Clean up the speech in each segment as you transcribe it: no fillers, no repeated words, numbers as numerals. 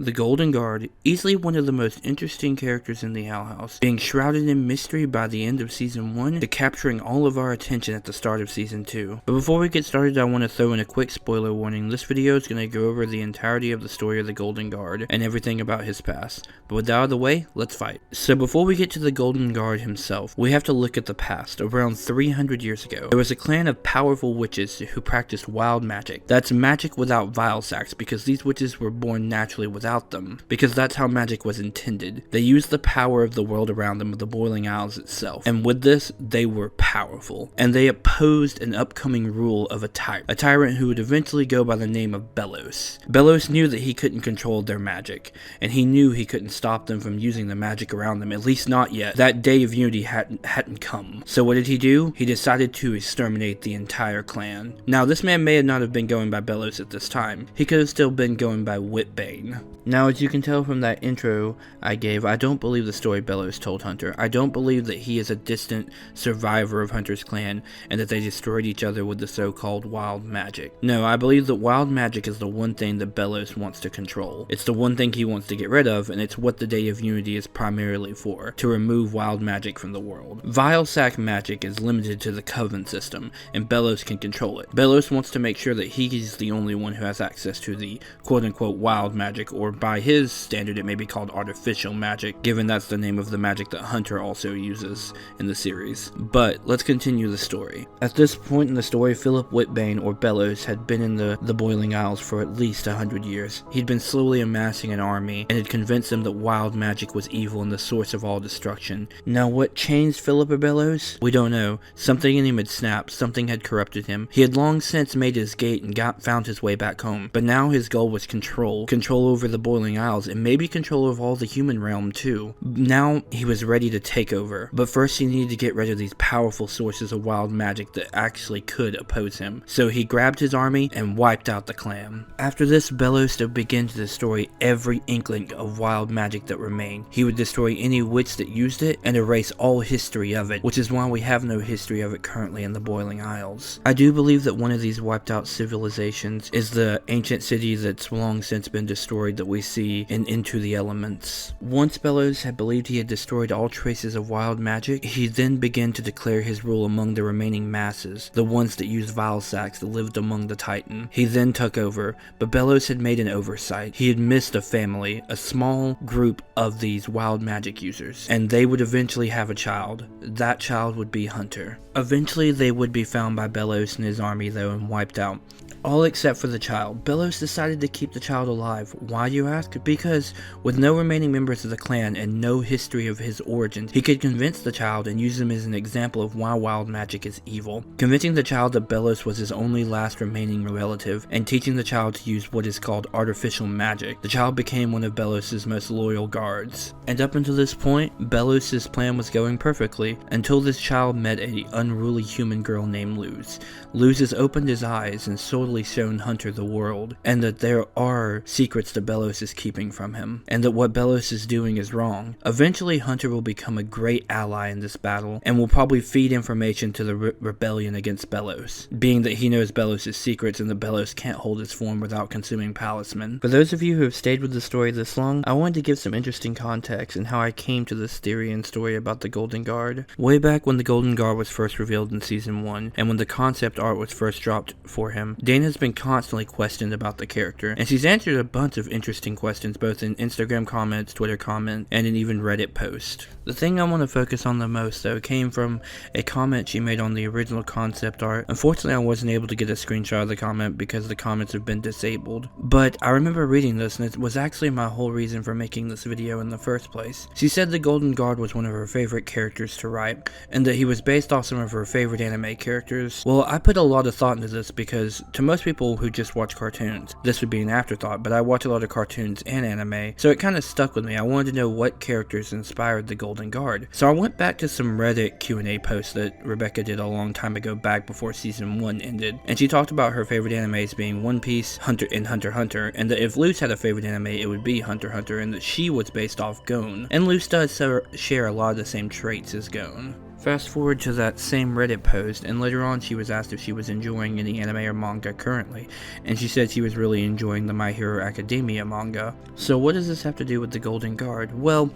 The Golden Guard, easily one of the most interesting characters in the Owl House, being shrouded in mystery by the end of Season 1 to capturing all of our attention at the start of Season 2. But before we get started, I want to throw in a quick spoiler warning. This video is going to go over the entirety of the story of the Golden Guard and everything about his past. But with that out of the way, let's fight. So before we get to the Golden Guard himself, we have to look at the past. Around 300 years ago, there was a clan of powerful witches who practiced wild magic. That's magic without vial sacks, because these witches were born naturally without them, because that's how magic was intended. They used the power of the world around them, of the Boiling Isles itself, and with this, they were powerful, and they opposed an upcoming rule of a tyrant who would eventually go by the name of Belos. Belos knew that he couldn't control their magic, and he knew he couldn't stop them from using the magic around them, at least not yet. That day of unity hadn't come. So what did he do? He decided to exterminate the entire clan. Now, this man may not have been going by Belos at this time. He could have still been going by Whitbane. Now, as you can tell from that intro I gave, I don't believe the story Belos told Hunter. I don't believe that he is a distant survivor of Hunter's clan and that they destroyed each other with the so-called wild magic. No, I believe that wild magic is the one thing that Belos wants to control. It's the one thing he wants to get rid of, and it's what the Day of Unity is primarily for, to remove wild magic from the world. Vial sack magic is limited to the Coven system, and Belos can control it. Belos wants to make sure that he's the only one who has access to the quote-unquote wild magic, or by his standard it may be called artificial magic, given that's the name of the magic that Hunter also uses in the series. But let's continue the story. At this point in the story, Philip Whitbane, or Belos, had been in the Boiling Isles for at least 100 years. He'd been slowly amassing an army and had convinced them that wild magic was evil and the source of all destruction. Now, what changed Philip or Belos? We don't know. Something in him had snapped, something had corrupted him. He had long since made his gate and found his way back home, but now his goal was control over the Boiling Isles, and maybe control of all the human realm too. Now he was ready to take over, but first he needed to get rid of these powerful sources of wild magic that actually could oppose him. So he grabbed his army and wiped out the clan. After this, Belos would begin to destroy every inkling of wild magic that remained. He would destroy any witch that used it and erase all history of it, which is why we have no history of it currently in the Boiling Isles. I do believe that one of these wiped out civilizations is the ancient city that's long since been destroyed that we see in Into the Elements. Once Belos had believed he had destroyed all traces of wild magic, he then began to declare his rule among the remaining masses, the ones that used vial sacks that lived among the Titan. He then took over, but Belos had made an oversight. He had missed a family, a small group of these wild magic users, and they would eventually have a child. That child would be Hunter. Eventually they would be found by Belos and his army though and wiped out. All except for the child. Belos decided to keep the child alive. Why, you ask? Because with no remaining members of the clan and no history of his origins, he could convince the child and use him as an example of why wild magic is evil. Convincing the child that Belos was his only last remaining relative, and teaching the child to use what is called artificial magic, the child became one of Belos' most loyal guards. And up until this point, Belos' plan was going perfectly, until this child met an unruly human girl named Luz. Luz has opened his eyes and sold shown Hunter the world, and that there are secrets that Belos is keeping from him, and that what Belos is doing is wrong. Eventually, Hunter will become a great ally in this battle, and will probably feed information to the rebellion against Belos, being that he knows Belos' secrets and that Belos can't hold his form without consuming Palisman. For those of you who have stayed with the story this long, I wanted to give some interesting context in how I came to this theory and story about the Golden Guard. Way back when the Golden Guard was first revealed in Season 1, and when the concept art was first dropped for him, Dana has been constantly questioned about the character, and she's answered a bunch of interesting questions both in Instagram comments, Twitter comments, and in even Reddit posts. The thing I want to focus on the most though came from a comment she made on the original concept art. Unfortunately, I wasn't able to get a screenshot of the comment because the comments have been disabled, but I remember reading this and it was actually my whole reason for making this video in the first place. She said the Golden Guard was one of her favorite characters to write, and that he was based off some of her favorite anime characters. Well, I put a lot of thought into this because to most people who just watch cartoons, this would be an afterthought, but I watch a lot of cartoons and anime, so it kind of stuck with me. I wanted to know what characters inspired the Golden Guard. So I went back to some Reddit Q&A posts that Rebecca did a long time ago back before Season 1 ended, and she talked about her favorite animes being One Piece, Hunter, and Hunter x Hunter, and that if Luz had a favorite anime, it would be Hunter x Hunter, and that she was based off Gon. And Luz does share a lot of the same traits as Gon. Fast forward to that same Reddit post, and later on she was asked if she was enjoying any anime or manga currently, and she said she was really enjoying the My Hero Academia manga. So what does this have to do with the Golden Guard? Well,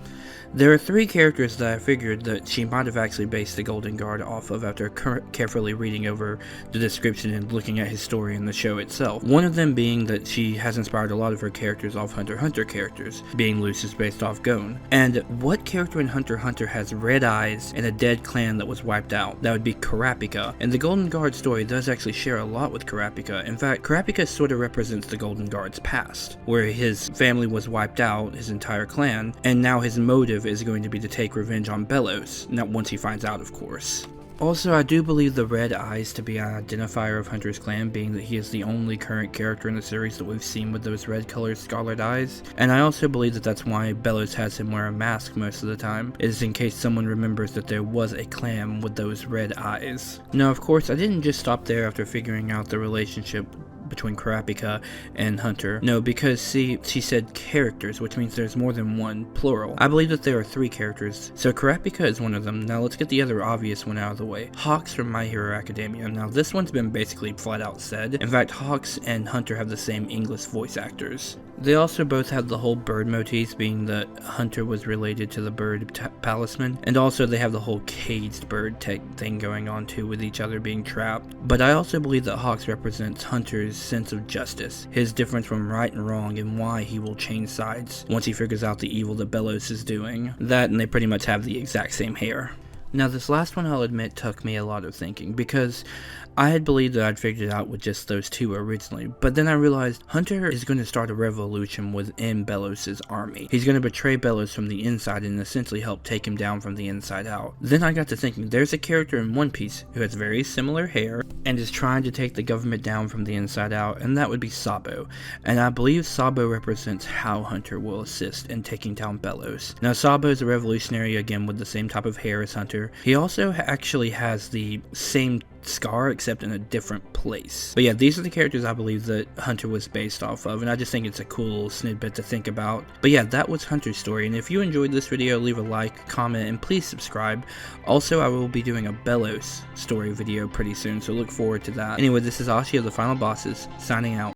there are 3 characters that I figured that she might have actually based the Golden Guard off of after carefully reading over the description and looking at his story in the show itself. One of them being that she has inspired a lot of her characters off Hunter x Hunter characters, being Lucius based off Gon. And what character in Hunter x Hunter has red eyes and a dead clan that was wiped out? That would be Kurapika. And the Golden Guard story does actually share a lot with Kurapika. In fact, Kurapika sort of represents the Golden Guard's past, where his family was wiped out, his entire clan, and now his motive is going to be to take revenge on Belos, not once he finds out, of course. Also, I do believe the red eyes to be an identifier of Hunter's clan, being that he is the only current character in the series that we've seen with those red colored scarlet eyes. And I also believe that that's why Belos has him wear a mask most of the time, is in case someone remembers that there was a clan with those red eyes. Now, of course, I didn't just stop there after figuring out the relationship between Kurapika and Hunter. No, because see, she said characters, which means there's more than one, plural. I believe that there are 3 characters, so Kurapika is one of them. Now let's get the other obvious one out of the way. Hawks from My Hero Academia. Now this one's been basically flat out said. In fact, Hawks and Hunter have the same English voice actors. They also both have the whole bird motifs, being that Hunter was related to the bird Palisman, and also they have the whole caged bird tech thing going on too, with each other being trapped. But I also believe that Hawks represents Hunter's sense of justice, his difference from right and wrong, and why he will change sides once he figures out the evil that Belos is doing. That, and they pretty much have the exact same hair. Now this last one, I'll admit, took me a lot of thinking, because I had believed that I'd figured it out with just those 2 originally, but then I realized Hunter is going to start a revolution within Belos' army. He's going to betray Belos from the inside and essentially help take him down from the inside out. Then I got to thinking, there's a character in One Piece who has very similar hair and is trying to take the government down from the inside out, and that would be Sabo. And I believe Sabo represents how Hunter will assist in taking down Belos. Now Sabo is a revolutionary, again with the same type of hair as Hunter. He also actually has the same scar except in a different place. But yeah, these are the characters I believe that Hunter was based off of, and I just think it's a cool little snippet to think about. But yeah, that was Hunter's story, and if you enjoyed this video, leave a like, comment, and please subscribe. Also, I will be doing a Belos story video pretty soon, so look forward to that. Anyway, this is Ashi of the Final Bosses, signing out.